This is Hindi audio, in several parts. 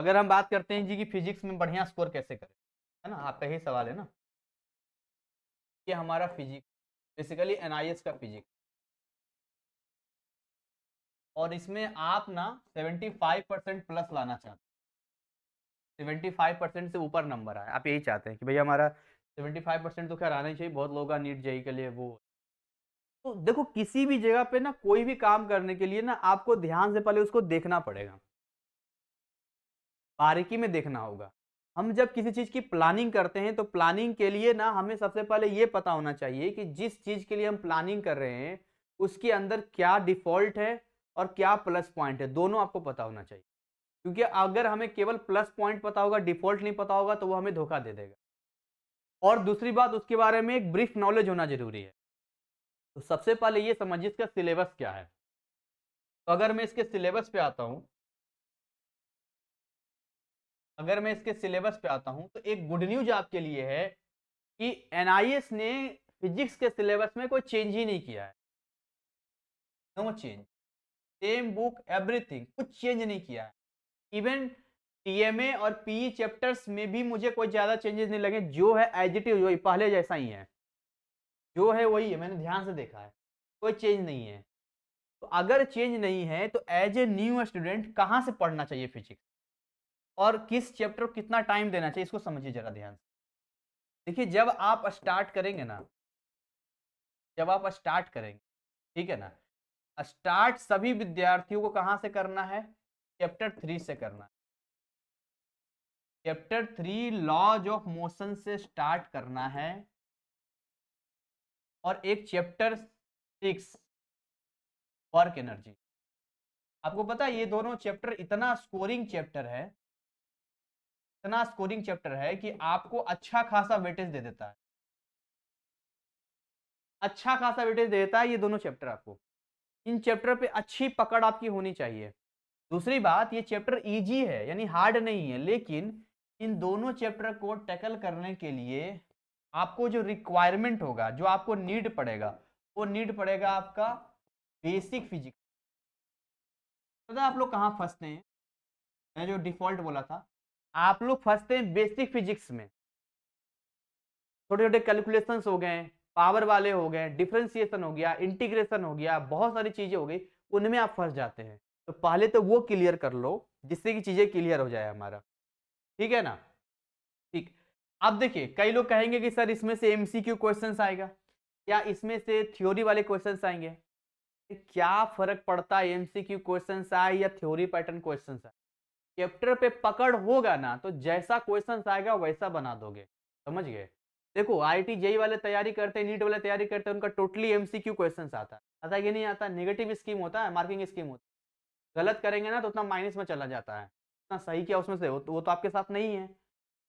अगर हम बात करते हैं जी कि फिजिक्स में बढ़िया स्कोर कैसे करें, है ना, आपका यही सवाल है ना कि हमारा फिजिक्स बेसिकली एनआईएस का फिजिक्स, और इसमें आप ना 75% प्लस लाना चाहते हैं, 75% से ऊपर नंबर आए, आप यही चाहते हैं कि भैया हमारा 75% तो खैर आना ही चाहिए, बहुत लोगों का नीट जेई के लिए वो। तो देखो किसी भी जगह पे ना कोई भी काम करने के लिए ना आपको ध्यान से पहले उसको देखना पड़ेगा, बारीकी में देखना होगा। हम जब किसी चीज की प्लानिंग करते हैं तो प्लानिंग के लिए ना हमें सबसे पहले ये पता होना चाहिए कि जिस चीज के लिए हम प्लानिंग कर रहे हैं उसके अंदर क्या डिफॉल्ट है और क्या प्लस पॉइंट है, दोनों आपको पता होना चाहिए। क्योंकि अगर हमें केवल प्लस पॉइंट पता होगा, डिफॉल्ट नहीं पता होगा, तो वो हमें धोखा दे देगा। और दूसरी बात, उसके बारे में एक ब्रीफ नॉलेज होना जरूरी है। तो सबसे पहले ये समझिए इसका सिलेबस क्या है। तो अगर मैं इसके सिलेबस पे आता हूं, तो एक गुड न्यूज आपके लिए है कि एनआईएस ने फिजिक्स के सिलेबस में कोई चेंज ही नहीं किया है। No change, same book everything, कुछ चेंज नहीं किया है। इवन टीएमए और पीई चैप्टर्स में भी मुझे कोई ज्यादा चेंजेस नहीं लगे, जो है एज इट इज वही पहले जैसा ही है, जो है वही है, मैंने ध्यान से देखा है, कोई चेंज नहीं है। तो अगर चेंज नहीं है तो एज ए न्यू स्टूडेंट कहां से पढ़ना चाहिए फिजिक्स, और किस चैप्टर को कितना टाइम देना चाहिए, इसको समझिए जरा ध्यान से। देखिए जब आप स्टार्ट करेंगे ना, ठीक है ना, स्टार्ट सभी विद्यार्थियों को कहां से करना है, चैप्टर 3 से करना है। चैप्टर 3 लॉज ऑफ मोशन से स्टार्ट करना है, और एक चैप्टर 6 वर्क एनर्जी। आपको पता है ये दोनों चैप्टर इतना स्कोरिंग चैप्टर है, कि आपको अच्छा खासा वेटेज दे देता है, ये दोनों चैप्टर आपको। इन चैप्टर पे अच्छी पकड़ आपकी होनी चाहिए। दूसरी बात, ये चैप्टर इजी है यानी हार्ड नहीं है, लेकिन इन दोनों चैप्टर को टैकल करने के लिए आपको जो रिक्वायरमेंट होगा, जो आपको नीड पड़ेगा, वो नीड पड़ेगा आपका बेसिक फिजिक्स। पता आप लोग कहाँ फंसते हैं, मैं जो डिफॉल्ट बोला था, आप लोग फंसते हैं बेसिक फिजिक्स में। छोटे छोटे कैलकुलेशंस हो गए, पावर वाले हो गए, डिफरेंशिएशन हो गया, इंटीग्रेशन हो गया, बहुत सारी चीजें हो गई, उनमें आप फंस जाते हैं। तो पहले तो वो क्लियर कर लो जिससे कि चीजें क्लियर हो जाए हमारा, ठीक है ना। ठीक। अब देखिए कई लोग कहेंगे कि सर इसमें से एमसीक्यू क्वेश्चंस आएगा या इसमें से थ्योरी वाले क्वेश्चंस आएंगे। क्या फर्क पड़ता है एमसीक्यू क्वेश्चंस आए या थ्योरी पैटर्न क्वेश्चंस आए, चैप्टर पे पकड़ होगा ना तो जैसा क्वेश्चंस आएगा वैसा बना दोगे, समझ गए। देखो आईटी जेई वाले तैयारी करते हैं, नीट वाले तैयारी करते हैं, उनका टोटली एमसीक्यू क्वेश्चंस आता है कि नहीं आता, नेगेटिव स्कीम होता है, मार्किंग स्कीम होता है। गलत करेंगे ना तो उतना माइनस में चला जाता है, उतना सही किया उसमें से वो तो आपके साथ नहीं है।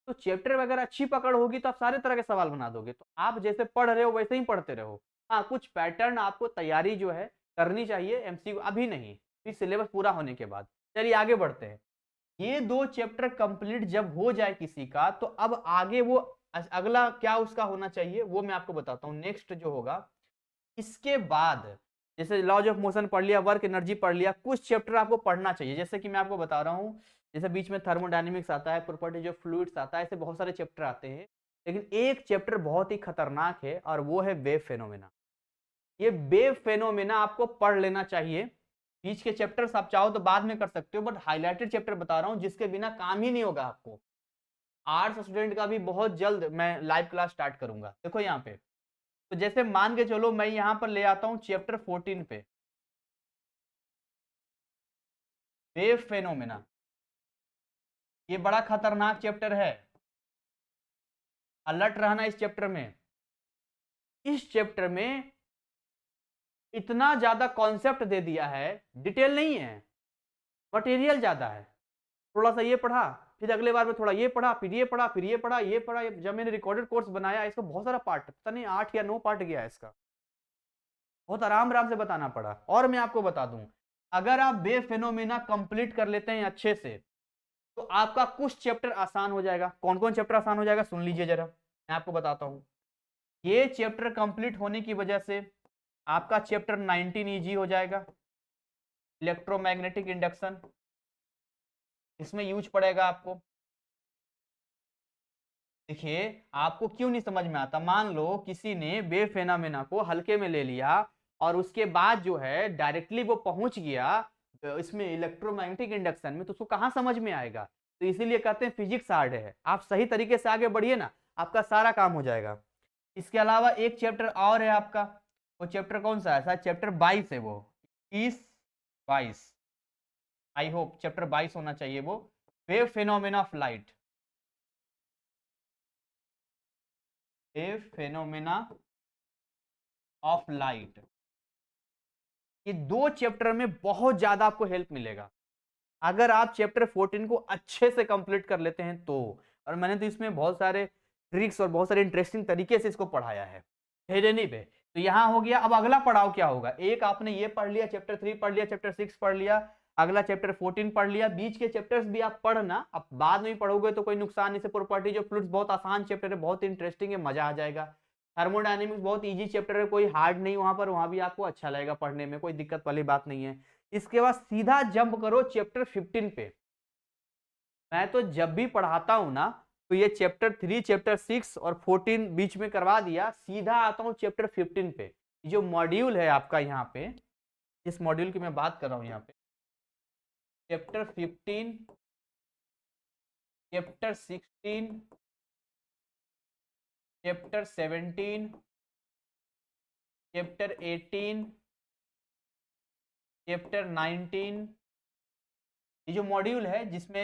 तो चैप्टर वगैरह अच्छी पकड़ होगी तो आप सारे तरह के सवाल बना दोगे, तो आप जैसे पढ़ रहे हो वैसे ही पढ़ते रहो। हाँ कुछ पैटर्न आपको तैयारी जो है करनी चाहिए, एमसीक्यू अभी नहीं, फिर सिलेबस पूरा होने के बाद। चलिए आगे बढ़ते हैं। ये दो चैप्टर कंप्लीट जब हो जाए किसी का, तो अब आगे वो अगला क्या उसका होना चाहिए वो मैं आपको बताता हूँ। नेक्स्ट जो होगा इसके बाद, जैसे लॉज ऑफ मोशन पढ़ लिया, वर्क एनर्जी पढ़ लिया, कुछ चैप्टर आपको पढ़ना चाहिए, जैसे कि मैं आपको बता रहा हूँ, जैसे बीच में थर्मोडायनेमिक्स आता है, प्रॉपर्टीज ऑफ फ्लूइड्स आता है, ऐसे बहुत सारे चैप्टर आते हैं। लेकिन एक चैप्टर बहुत ही खतरनाक है और वो है वेव फेनोमेना। ये वेव फेनोमेना आपको पढ़ लेना चाहिए। बीच के चैप्टर्स आप चाहो तो बाद में कर सकते हो, बट हाईलाइटेड चैप्टर बता रहा हूं जिसके बिना काम ही नहीं होगा आपको। आर्ट्स स्टूडेंट का भी बहुत जल्द मैं लाइव क्लास स्टार्ट करूंगा। देखो यहाँ पे, तो जैसे मान के चलो मैं यहां पर ले आता हूं चैप्टर 14 पे, वेव फेनोमेना। ये बड़ा खतरनाक चैप्टर है, अलर्ट रहना इस चैप्टर में। इस चैप्टर में इतना ज्यादा कॉन्सेप्ट दे दिया है, डिटेल नहीं है, मटेरियल ज्यादा है। थोड़ा सा ये पढ़ा, फिर अगले बार में थोड़ा ये पढ़ा, फिर ये पढ़ा, फिर ये पढ़ा, ये पढ़ा। जब मैंने रिकॉर्डेड कोर्स बनाया इसका बहुत सारा पार्ट, पता नहीं 8 या 9 पार्ट गया है इसका, बहुत आराम आराम से बताना पड़ा। और मैं आपको बता दूं, अगर आप बे फेनोमेना कंप्लीट कर लेते हैं अच्छे से तो आपका कुछ चैप्टर आसान हो जाएगा। कौन कौन चैप्टर आसान हो जाएगा सुन लीजिए जरा, मैं आपको बताता हूं। ये चैप्टर कंप्लीट होने की वजह से आपका चैप्टर 19 इजी हो जाएगा, इलेक्ट्रोमैग्नेटिक इंडक्शन। इसमें यूज पड़ेगा आपको। देखिए आपको क्यों नहीं समझ में आता, मान लो किसी ने वेव फेनोमेना को हल्के में ले लिया और उसके बाद जो है डायरेक्टली वो पहुंच गया इसमें इलेक्ट्रोमैग्नेटिक इंडक्शन में, तो उसको कहां समझ में आएगा। तो इसीलिए कहते हैं फिजिक्स हार्ड है। आप सही तरीके से आगे बढ़िए ना, आपका सारा काम हो जाएगा। इसके अलावा एक चैप्टर और है आपका, वो चैप्टर कौन सा है, शायद चैप्टर 22 है वो, 22 आई होप चैप्टर 22 होना चाहिए वो, wave phenomena of light. Wave phenomena of light, ये 2 चैप्टर में बहुत ज्यादा आपको हेल्प मिलेगा अगर आप चैप्टर 14 को अच्छे से कंप्लीट कर लेते हैं तो। और मैंने तो इसमें बहुत सारे ट्रिक्स और बहुत सारे इंटरेस्टिंग तरीके से इसको पढ़ाया है हेडेनी पे। तो यहाँ हो गया, अब अगला पड़ाव क्या होगा, एक आपने ये पढ़ लिया, चैप्टर 3 पढ़ लिया, चैप्टर 6 पढ़ लिया, अगला चैप्टर 14 पढ़ लिया, बीच के चैप्टर्स भी आप पढ़ना, अब बाद में पढ़ोगे तो कोई नुकसान नहीं से। प्रॉपर्टी जो फ्लूइड्स बहुत आसान चैप्टर है, बहुत इंटरेस्टिंग है, मजा आ जाएगा। थर्मोडायनेमिक्स बहुत इजी चैप्टर है, कोई हार्ड नहीं वहां पर, वहां भी आपको अच्छा लगेगा पढ़ने में, कोई दिक्कत वाली बात नहीं है। इसके बाद सीधा जंप करो चैप्टर 15 पे। मैं तो जब भी पढ़ाता हूं ना तो ये चैप्टर 3 चैप्टर 6 और 14 बीच में करवा दिया, सीधा आता हूं चैप्टर 15 पे। जो मॉड्यूल है आपका यहाँ पे, जिस मॉड्यूल की मैं बात कर रहा हूं यहाँ पे, chapter 15, chapter 16, chapter 17, chapter 18, chapter 19, ये जो मॉड्यूल है जिसमें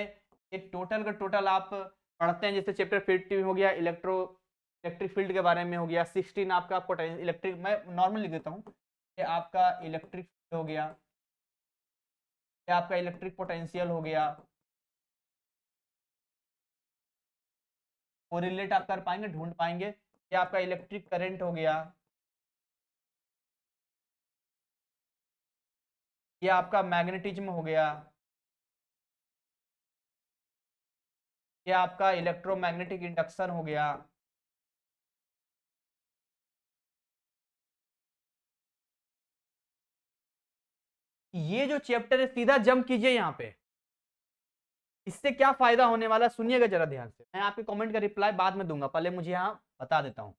एक टोटल का टोटल आप पढ़ते हैं, जैसे चैप्टर 15 हो गया इलेक्ट्रिक फील्ड के बारे में हो गया, 16 आपका पोटेंशियल इलेक्ट्रिक, मैं नॉर्मल लिख देता हूँ, ये आपका इलेक्ट्रिक फील्ड हो गया, ये आपका इलेक्ट्रिक पोटेंशियल हो गया, कोरिलेट आप कर पाएंगे, ढूंढ पाएंगे, ये आपका इलेक्ट्रिक करंट हो गया, ये आपका मैग्नेटिज्म हो गया, ये आपका इलेक्ट्रोमैग्नेटिक इंडक्शन हो गया। ये जो चैप्टर है सीधा जंप कीजिए यहाँ पे, इससे क्या फायदा होने वाला सुनिएगा जरा ध्यान से। मैं आपके कमेंट का रिप्लाई बाद में दूंगा, पहले मुझे यहाँ बता देता हूँ।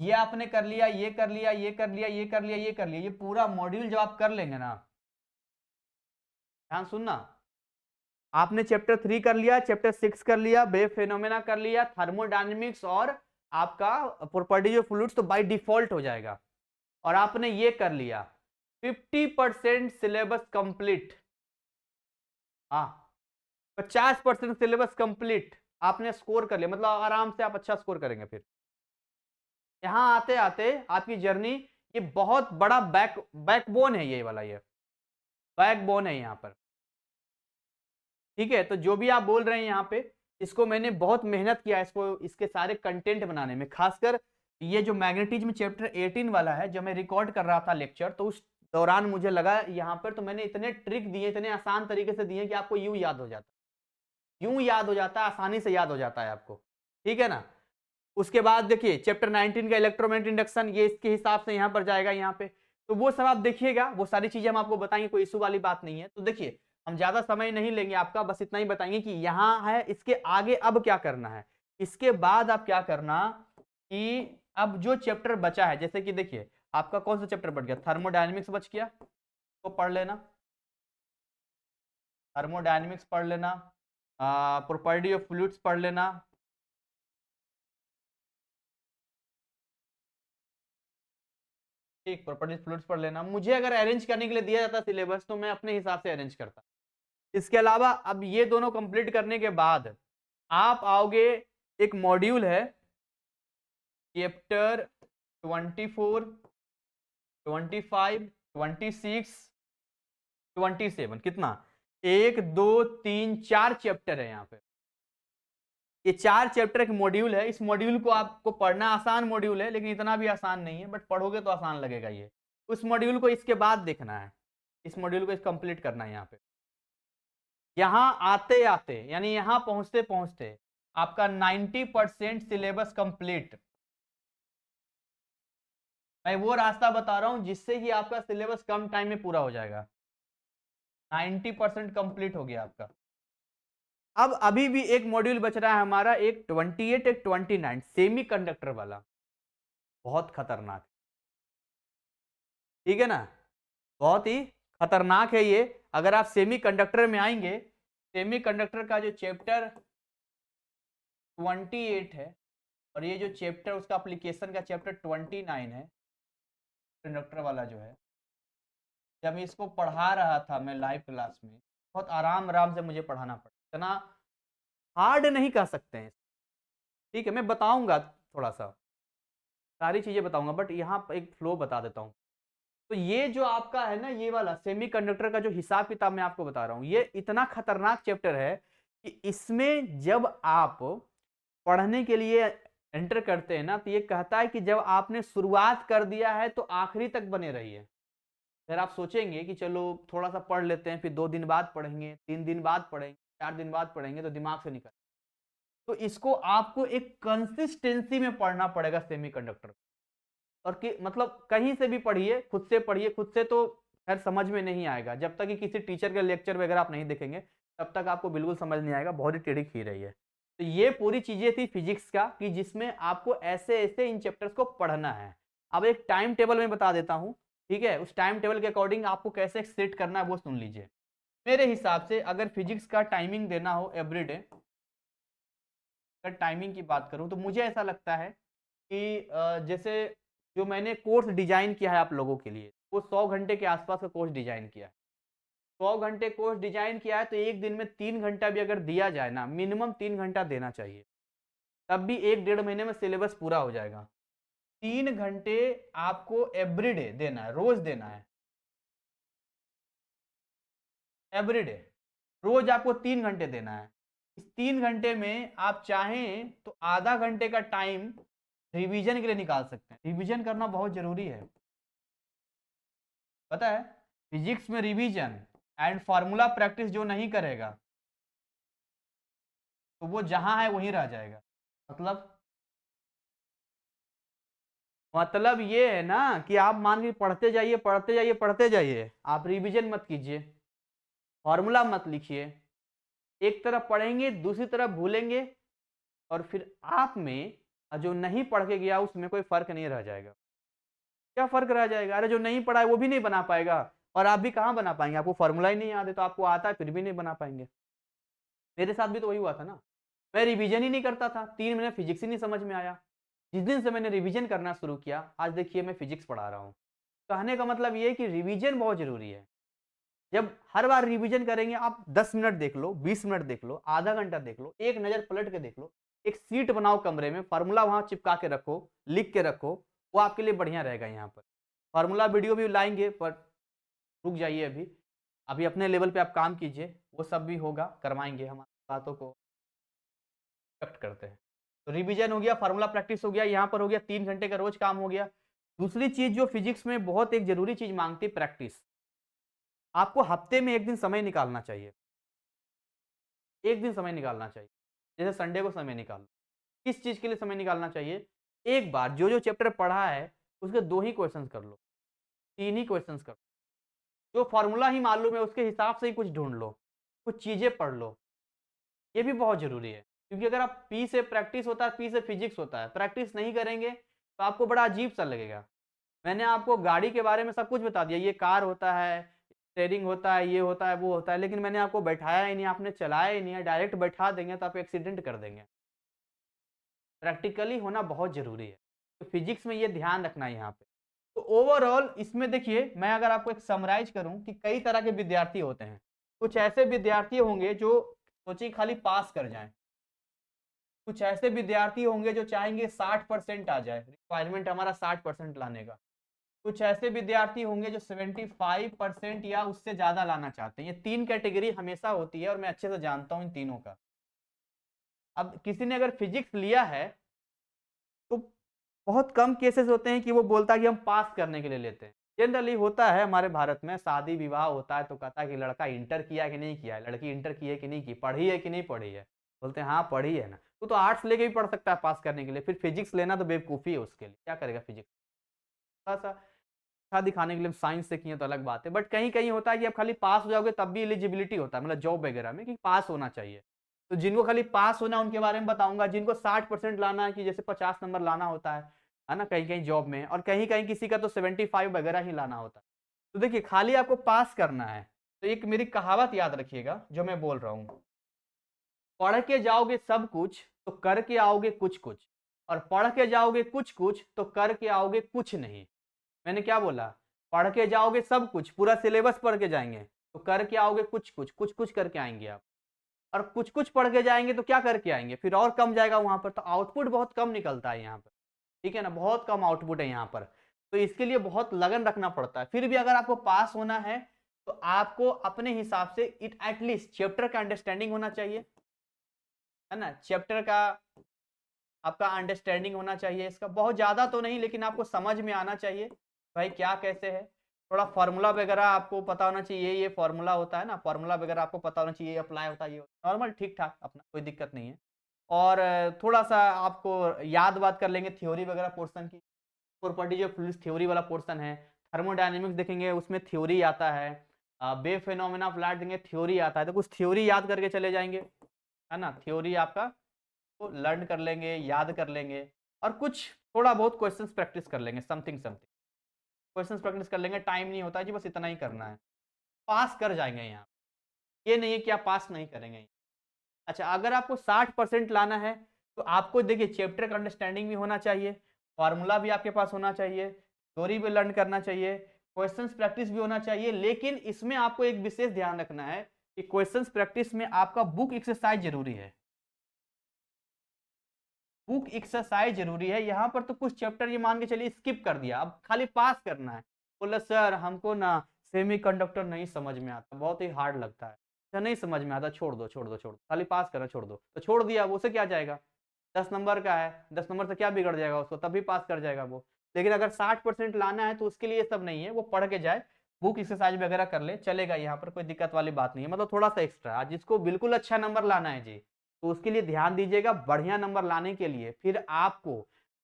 ये आपने कर लिया, ये कर लिया, ये कर लिया, ये कर लिया, ये कर लिया, ये पूरा मॉड्यूल जब आप कर लेंगे ना, ध्यान सुनना, आपने चैप्टर 3 कर लिया, चैप्टर 6 कर लिया, वेव फेनोमेना कर लिया, थर्मोडायनेमिक्स और आपका प्रॉपर्टीज ऑफ फ्लूइड्स तो बाय डिफॉल्ट हो जाएगा। और आपने ये कर लिया, 50% सिलेबस कंप्लीट, हाँ 50% सिलेबस कंप्लीट आपने स्कोर कर लिया, मतलब आराम से आप अच्छा स्कोर करेंगे। फिर यहां आते आते आपकी जर्नी, ये बहुत बड़ा बैकबोन है, ये वाला ये बैकबोन है यहाँ पर, ठीक है। तो जो भी आप बोल रहे हैं यहाँ पे, इसको मैंने बहुत मेहनत किया इसको, इसके सारे कंटेंट बनाने में, खासकर ये जो मैग्नेटिज्म चैप्टर 18 वाला है, जब मैं रिकॉर्ड कर रहा था लेक्चर, तो उस दौरान मुझे लगा यहाँ पर तो मैंने इतने ट्रिक दिए, इतने आसान तरीके से दिए कि आपको यूं याद हो जाता, यूं याद हो जाता है, आसानी से याद हो जाता है आपको, ठीक है ना। उसके बाद देखिए चैप्टर 19 का इलेक्ट्रोमैग्नेटिक इंडक्शन, ये इसके हिसाब से यहाँ पर जाएगा यहाँ पे, तो वो सब आप देखिएगा, वो सारी चीजें हम आपको बताएंगे, कोई इशू वाली बात नहीं है। तो देखिए हम ज्यादा समय नहीं लेंगे आपका, बस इतना ही बताएंगे कि यहाँ है, इसके आगे अब क्या करना है। इसके बाद आप क्या करना कि अब जो चैप्टर बचा है, जैसे कि देखिए आपका कौन सा चैप्टर बच गया, थर्मोडायनेमिक्स बच गया, तो पढ़ लेना, थर्मोडायनेमिक्स पढ़ लेना, प्रॉपर्टी ऑफ फ्लूइड्स पढ़ लेना, ठीक, प्रॉपर्टीज फ्लूइड्स पढ़ लेना। मुझे अगर अरेंज करने के लिए दिया जाता सिलेबस तो मैं अपने हिसाब से अरेंज करता। इसके अलावा अब ये दोनों कंप्लीट करने के बाद आप आओगे, एक मॉड्यूल है चैप्टर 24, 25, 26, 27, कितना, 1 2 3 4 चैप्टर है यहाँ पे, ये 4 चैप्टर एक मॉड्यूल है। इस मॉड्यूल को आपको पढ़ना आसान मॉड्यूल है, लेकिन इतना भी आसान नहीं है, बट पढ़ोगे तो आसान लगेगा ये। उस मॉड्यूल को इसके बाद देखना है, इस मॉड्यूल को कंप्लीट करना है यहाँ पे। यहाँ आते आते यानी यहाँ पहुंचते पहुंचते आपका 90% सिलेबस कंप्लीट। मैं वो रास्ता बता रहा हूं जिससे कि आपका सिलेबस कम टाइम में पूरा हो जाएगा। 90% कंप्लीट हो गया आपका। अब अभी भी एक मॉड्यूल बच रहा है हमारा, एक 28 एक 29 सेमी कंडक्टर वाला, बहुत खतरनाक, ठीक है ना, बहुत ही खतरनाक है ये। अगर आप सेमी कंडक्टर में आएंगे, सेमी कंडक्टर का जो चैप्टर 28 है और ये जो चैप्टर उसका एप्लीकेशन का चैप्टर 29 है, कंडक्टर वाला जो है, जब इसको पढ़ा रहा था मैं लाइव क्लास में, बहुत आराम आराम से मुझे पढ़ाना पड़ा, इतना हार्ड नहीं कह सकते हैं, ठीक है, मैं बताऊंगा थोड़ा सा, सारी चीजें बताऊंगा, बट यहाँ पर एक फ्लो बता देता हूँ। तो ये जो आपका है ना, ये वाला सेमीकंडक्टर का जो हिसाब किताब मैं आपको बता रहा हूँ, ये इतना खतरनाक चैप्टर है कि इसमें जब आप पढ़ने के लिए एंटर करते हैं ना, तो ये कहता है कि जब आपने शुरुआत कर दिया है तो आखिरी तक बने रहिए। फिर आप सोचेंगे कि चलो थोड़ा सा पढ़ लेते हैं, फिर 2 दिन बाद पढ़ेंगे, 3 दिन बाद पढ़ेंगे, 4 दिन बाद पढ़ेंगे, तो दिमाग से निकल, तो इसको आपको एक कंसिस्टेंसी में पढ़ना पड़ेगा सेमीकंडक्टर। और कि मतलब कहीं से भी पढ़िए, खुद से तो खैर समझ में नहीं आएगा, जब तक कि किसी टीचर के लेक्चर वगैरह आप नहीं देखेंगे तब तक आपको बिल्कुल समझ नहीं आएगा, बहुत ही टेढ़ी खीर है ये। तो ये पूरी चीजें थी फिजिक्स का, कि जिसमें आपको ऐसे ऐसे इन चैप्टर्स को पढ़ना है। अब एक टाइम टेबल में बता देता हूँ, ठीक है, उस टाइम टेबल के अकॉर्डिंग आपको कैसे सेट करना है वो सुन लीजिए। मेरे हिसाब से अगर फिजिक्स का टाइमिंग देना हो एवरीडे, अगर टाइमिंग की बात करूं तो मुझे ऐसा लगता है कि जैसे जो मैंने कोर्स डिजाइन किया है आप लोगों के लिए, वो 100 घंटे के आसपास का कोर्स डिजाइन किया है। 100 घंटे कोर्स डिजाइन किया है, तो एक दिन में 3 घंटा भी अगर दिया जाए ना, मिनिमम 3 घंटा देना चाहिए, तब भी 1-1.5 महीने में सिलेबस पूरा हो जाएगा। 3 घंटे आपको एवरीडे देना है, रोज देना है, एवरीडे, रोज आपको 3 घंटे देना है। इस 3 घंटे में आप चाहें तो आधा घंटे का टाइम रिवीजन के लिए निकाल सकते हैं। रिवीजन करना बहुत जरूरी है, पता है, फिजिक्स में रिवीजन एंड फार्मूला प्रैक्टिस जो नहीं करेगा तो वो जहां है वहीं रह जाएगा। मतलब ये है ना कि आप मान के पढ़ते जाइए पढ़ते जाइए पढ़ते जाइए, आप रिवीजन मत कीजिए, फॉर्मूला मत लिखिए, एक तरफ पढ़ेंगे दूसरी तरफ भूलेंगे, और फिर आप में जो नहीं पढ़ के गया उसमें कोई फर्क नहीं रह जाएगा। क्या फर्क रह जाएगा, अरे जो नहीं पढ़ा है वो भी नहीं बना पाएगा, और आप भी कहाँ बना पाएंगे, आपको फॉर्मूला ही नहीं याद है, तो आपको आता है फिर भी नहीं बना पाएंगे। मेरे साथ भी तो वही हुआ था ना, मैं रिवीजन ही नहीं करता था, 3 महीने फिजिक्स ही नहीं समझ में आया। जिस दिन से मैंने रिवीजन करना शुरू किया, आज देखिए मैं फिजिक्स पढ़ा रहा हूँ। कहने का मतलब ये है कि रिवीजन बहुत जरूरी है। जब हर बार रिवीजन करेंगे, आप 10 मिनट देख लो, 20 मिनट देख लो, आधा घंटा देख लो, एक नजर पलट के देख लो, एक सीट बनाओ कमरे में, फार्मूला वहां चिपका के रखो, लिख के रखो, वो आपके लिए बढ़िया रहेगा। यहाँ पर फार्मूला वीडियो भी लाएंगे, पर रुक जाइए, अभी अभी अपने लेवल पे आप काम कीजिए, वो सब भी होगा, करवाएंगे, हमारी बातों को एक्सेप्ट करते हैं। तो रिवीजन हो गया, फार्मूला प्रैक्टिस हो गया, यहाँ पर हो गया, 3 घंटे का रोज काम हो गया। दूसरी चीज जो फिजिक्स में बहुत एक जरूरी चीज मांगती है, प्रैक्टिस। आपको हफ्ते में एक दिन समय निकालना चाहिए, एक दिन समय निकालना चाहिए, जैसे संडे को समय निकालो। किस चीज के लिए समय निकालना चाहिए, एक बार जो जो चैप्टर पढ़ा है उसके 2 ही क्वेश्चंस कर लो, 3 ही क्वेश्चंस कर लो, जो फॉर्मूला ही मालूम है उसके हिसाब से ही कुछ ढूंढ लो, कुछ चीजें पढ़ लो, ये भी बहुत जरूरी है। क्योंकि अगर आप पी से प्रैक्टिस होता है, पी से फिजिक्स होता है, प्रैक्टिस नहीं करेंगे तो आपको बड़ा अजीब सा लगेगा। मैंने आपको गाड़ी के बारे में सब कुछ बता दिया, ये कार होता है, स्टेयरिंग होता है, ये होता है, वो होता है, लेकिन मैंने आपको बैठाया ही नहीं, आपने चलाया ही नहीं है, डायरेक्ट बैठा देंगे तो आप एक्सीडेंट कर देंगे। प्रैक्टिकली होना बहुत जरूरी है, तो फिजिक्स में ये ध्यान रखना है यहाँ पे। तो ओवरऑल इसमें देखिए, मैं अगर आपको एक समराइज करूं कि कई तरह के विद्यार्थी होते हैं। कुछ ऐसे विद्यार्थी होंगे जो सोचिए खाली पास कर जाएं, कुछ ऐसे विद्यार्थी होंगे जो चाहेंगे 60% आ जाए, रिक्वायरमेंट हमारा 60% लाने का। कुछ ऐसे विद्यार्थी होंगे जो 75% या उससे ज्यादा लाना चाहते हैं। ये 3 कैटेगरी हमेशा होती है, और मैं अच्छे से जानता हूं इन तीनों का। अब किसी ने अगर फिजिक्स लिया है तो बहुत कम केसेस होते हैं कि वो बोलता है कि हम पास करने के लिए लेते हैं। जनरली होता है हमारे भारत में, शादी विवाह होता है तो कहता है कि लड़का इंटर किया कि नहीं किया है, लड़की इंटर की है कि नहीं की, पढ़ी है कि नहीं पढ़ी है, बोलते हैं हाँ पढ़ी है ना, तो आर्ट्स लेके भी पढ़ सकता है पास करने के लिए, फिर फिजिक्स लेना तो बेवकूफ़ी है उसके लिए, क्या करेगा फिजिक्स। थोड़ा सा अच्छा दिखाने के लिए साइंस से किए तो अलग बात है, बट कहीं कहीं होता है कि आप खाली पास हो जाओगे तब भी एलिजिबिलिटी होता है, मतलब जॉब वगैरह में कि पास होना चाहिए। तो जिनको खाली पास होना है उनके बारे में बताऊंगा, जिनको 60% लाना है कि जैसे 50 नंबर लाना होता है ना, कहीं कहीं जॉब में, और कहीं कहीं किसी का तो 75 वगैरह ही लाना होता है। तो देखिए खाली आपको पास करना है, तो एक मेरी कहावत याद रखिएगा जो मैं बोल रहा हूँ, पढ़ के जाओगे सब कुछ तो करके आओगे कुछ कुछ, और पढ़ के जाओगे कुछ कुछ तो करके आओगे कुछ नहीं। मैंने क्या बोला? पढ़ के जाओगे सब कुछ, पूरा सिलेबस पढ़ के जाएंगे तो करके आओगे कुछ कुछ, कुछ कुछ करके आएंगे आप, और कुछ कुछ पढ़ के जाएंगे तो क्या करके आएंगे, फिर और कम जाएगा वहां पर, तो आउटपुट बहुत कम निकलता है यहाँ पर, ठीक है ना, बहुत कम आउटपुट है यहाँ पर। तो इसके लिए बहुत लगन रखना पड़ता है। फिर भी अगर आपको पास होना है तो आपको अपने हिसाब से इट एटलीस्ट चैप्टर का अंडरस्टैंडिंग होना चाहिए, है ना, चैप्टर का आपका अंडरस्टैंडिंग होना चाहिए, इसका बहुत ज्यादा तो नहीं लेकिन आपको समझ में आना चाहिए भाई क्या कैसे है। थोड़ा फार्मूला वगैरह आपको पता होना चाहिए, ये फार्मूला होता है ना, फार्मूला वगैरह आपको पता होना चाहिए, अप्लाई होता है, ये नॉर्मल ठीक ठाक अपना, कोई दिक्कत नहीं है। और थोड़ा सा आपको याद बात कर लेंगे थ्योरी वगैरह पोर्शन की, प्रॉपर्टीज ऑफ फ्लूइड्स थ्योरी वाला पोर्शन है, थर्मोडायनेमिक्स देखेंगे उसमें थ्योरी आता है, वेव फेनोमेना ऑफ लाइट देंगे थ्योरी आता है, तो कुछ थ्योरी याद करके चले जाएंगे, है ना, थ्योरी आपका को लर्न कर लेंगे, याद कर लेंगे, और कुछ थोड़ा बहुत क्वेश्चंस प्रैक्टिस कर लेंगे, समथिंग समथिंग क्वेश्चंस प्रैक्टिस कर लेंगे, टाइम नहीं होता जी, बस इतना ही करना है, पास कर जाएंगे यहाँ, ये नहीं है कि आप पास नहीं करेंगे। अच्छा अगर आपको 60% लाना है तो आपको देखिए चैप्टर का अंडरस्टैंडिंग भी होना चाहिए, फॉर्मूला भी आपके पास होना चाहिए, थ्योरी भी लर्न करना चाहिए, क्वेश्चंस प्रैक्टिस भी होना चाहिए, लेकिन इसमें आपको एक विशेष ध्यान रखना है कि क्वेश्चंस प्रैक्टिस में आपका बुक एक्सरसाइज जरूरी है, बुक एक्सरसाइज जरूरी है। यहाँ पर तो कुछ चैप्टर ये मान के चलिए स्किप कर दिया, अब खाली पास करना है, बोला सर हमको ना सेमीकंडक्टर नहीं समझ में आता, बहुत ही हार्ड लगता है, अच्छा नहीं समझ में आता, छोड़ दो छोड़ दो छोड़ दो, खाली पास करना छोड़ दो, तो छोड़ दिया, वो से क्या जाएगा, 10 नंबर का है, 10 नंबर से क्या बिगड़ जाएगा उसको, तभी पास कर जाएगा वो। लेकिन अगर 60% लाना है तो उसके लिए सब नहीं है, वो पढ़ के जाए, बुक एक्सरसाइज वगैरह कर ले, चलेगा, यहाँ पर कोई दिक्कत वाली बात नहीं है, मतलब थोड़ा सा एक्स्ट्रा, जिसको बिल्कुल अच्छा नंबर लाना है जी, तो उसके लिए ध्यान दीजिएगा, बढ़िया नंबर लाने के लिए फिर आपको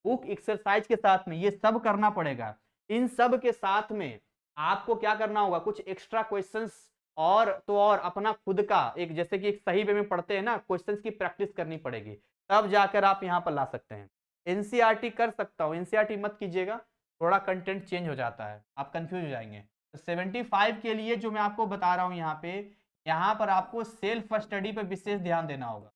बुक एक्सरसाइज के साथ में ये सब करना पड़ेगा। इन सब के साथ में आपको क्या करना होगा, कुछ एक्स्ट्रा क्वेश्चंस, और तो और अपना खुद का एक, जैसे कि एक सही वे में पढ़ते हैं ना, क्वेश्चंस की प्रैक्टिस करनी पड़ेगी, तब जाकर आप यहाँ पर ला सकते हैं। एनसीईआरटी कर सकता हूँ, एनसीईआरटी मत कीजिएगा, थोड़ा कंटेंट चेंज हो जाता है, आप कंफ्यूज हो जाएंगे। तो 75 के लिए जो मैं आपको बता रहा हूँ यहाँ पर आपको सेल्फ स्टडी पर विशेष ध्यान देना होगा।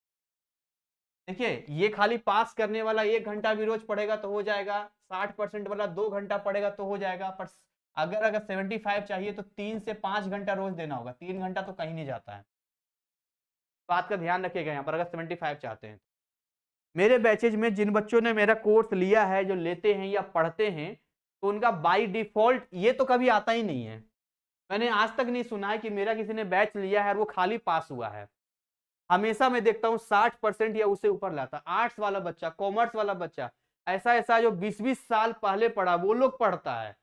देखिए ये खाली पास करने वाला 1 घंटा भी रोज पढ़ेगा तो हो जाएगा, 60% वाला 2 घंटा पढ़ेगा तो हो जाएगा, पर अगर 75 चाहिए तो 3 से 5 घंटा रोज देना होगा, 3 घंटा तो कहीं नहीं जाता है, बात का ध्यान रखिएगा यहाँ पर अगर 75 चाहते हैं। मेरे बैचेज में जिन बच्चों ने मेरा कोर्स लिया है, जो लेते हैं या पढ़ते हैं, तो उनका बाय डिफॉल्ट ये तो कभी आता ही नहीं है, मैंने आज तक नहीं सुना है कि मेरा किसी ने बैच लिया है और वो खाली पास हुआ है। हमेशा मैं देखता हूँ 60% या उससे ऊपर लाता, आर्ट्स वाला बच्चा, कॉमर्स वाला बच्चा, ऐसा ऐसा जो 20-20 साल पहले पढ़ा वो लोग पढ़ता है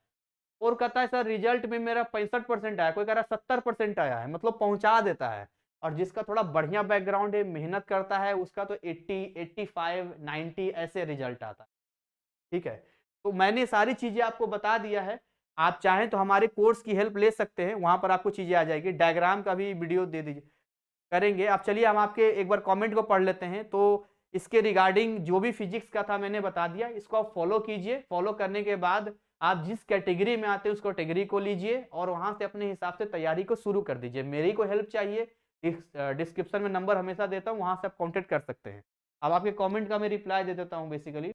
और कहता है सर रिजल्ट में मेरा 65% आया, कोई कह रहा 70% आया है, मतलब पहुंचा देता है। और जिसका थोड़ा बढ़िया बैकग्राउंड है, मेहनत करता है, उसका तो 80, 85, 90 ऐसे रिजल्ट आता है, ठीक है। तो मैंने सारी चीजें आपको बता दिया है, आप चाहें तो हमारे कोर्स की हेल्प ले सकते हैं, वहां पर आपको चीजें आ जाएगी, डायग्राम का भी वीडियो दे दीजिए करेंगे। अब चलिए हम आपके एक बार कमेंट को पढ़ लेते हैं। तो इसके रिगार्डिंग जो भी फिजिक्स का था मैंने बता दिया, इसको आप फॉलो कीजिए, फॉलो करने के बाद आप जिस कैटेगरी में आते हैं उस कैटेगरी को लीजिए और वहां से अपने हिसाब से तैयारी को शुरू कर दीजिए। मेरी को हेल्प चाहिए, डिस्क्रिप्शन में नंबर हमेशा देता हूँ, वहां से आप कॉन्टेक्ट कर सकते हैं। अब आपके कमेंट का मैं रिप्लाई दे देता हूँ बेसिकली।